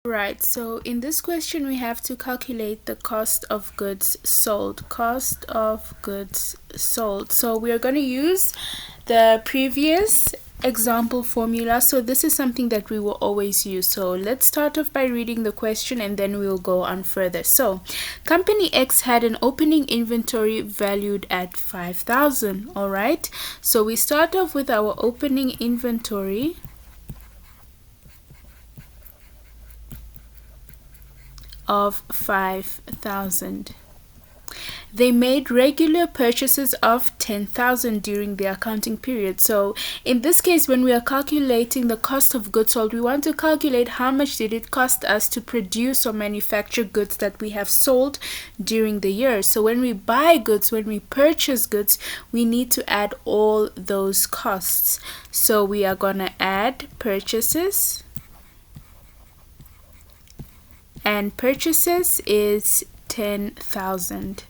Right, so in this question we have to calculate the cost of goods sold. Cost of goods sold. So we are going to use the previous example formula. So this is something that we will always use. So let's start off by reading the question and then we'll go on further. So company X had an opening inventory valued at 5,000. All right, so we start off with our opening inventory of 5,000. They made regular purchases of 10,000 during the accounting period. So in this case, when we are calculating the cost of goods sold, we want to calculate how much did it cost us to produce or manufacture goods that we have sold during the year. So when we buy goods, when we purchase goods, we need to add all those costs. So we are going to add purchases, and purchases is 10,000.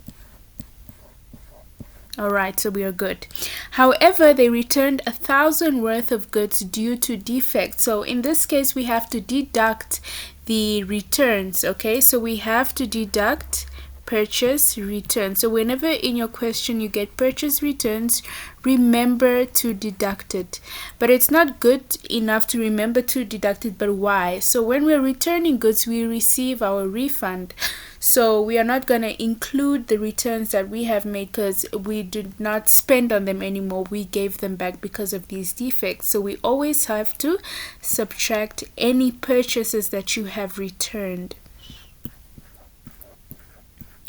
All right, so we are good. However, they returned 1,000 worth of goods due to defect. So in this case, we have to deduct the returns. Okay, so we have to deduct purchase returns. So whenever in your question you get purchase returns, remember to deduct it. But it's not good enough to remember to deduct it. But why? So when we're returning goods, we receive our refund. So we are not going to include the returns that we have made because we did not spend on them anymore. We gave them back because of these defects. So we always have to subtract any purchases that you have returned.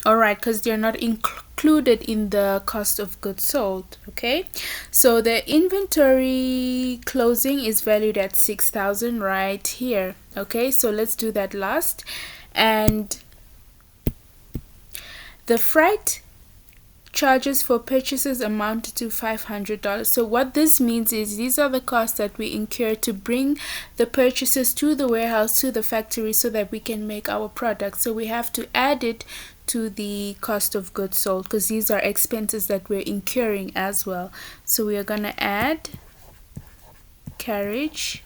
All right, because they're not included in the cost of goods sold. Okay, so the inventory closing is valued at 6,000 right here. Okay, so let's do that last. And the freight charges for purchases amounted to $500. So what this means is these are the costs that we incur to bring the purchases to the warehouse, to the factory, so that we can make our product. So we have to add it to the cost of goods sold because these are expenses that we're incurring as well. So we are going to add carriage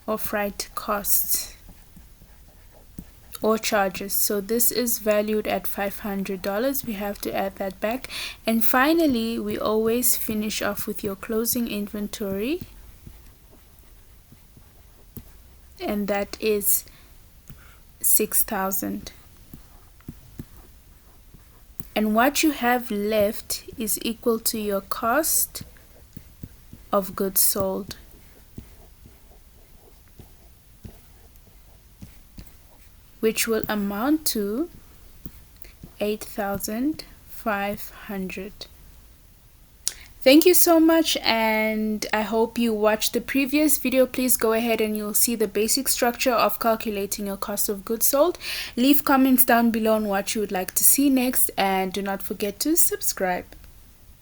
or freight costs or charges. So this is valued at $500. We have to add that back. And finally, we always finish off with your closing inventory, and that is 6,000. And what you have left is equal to your cost of goods sold, which will amount to 8,500. Thank you so much, and I hope you watched the previous video. Please go ahead and you'll see the basic structure of calculating your cost of goods sold. Leave comments down below on what you would like to see next, and do not forget to subscribe.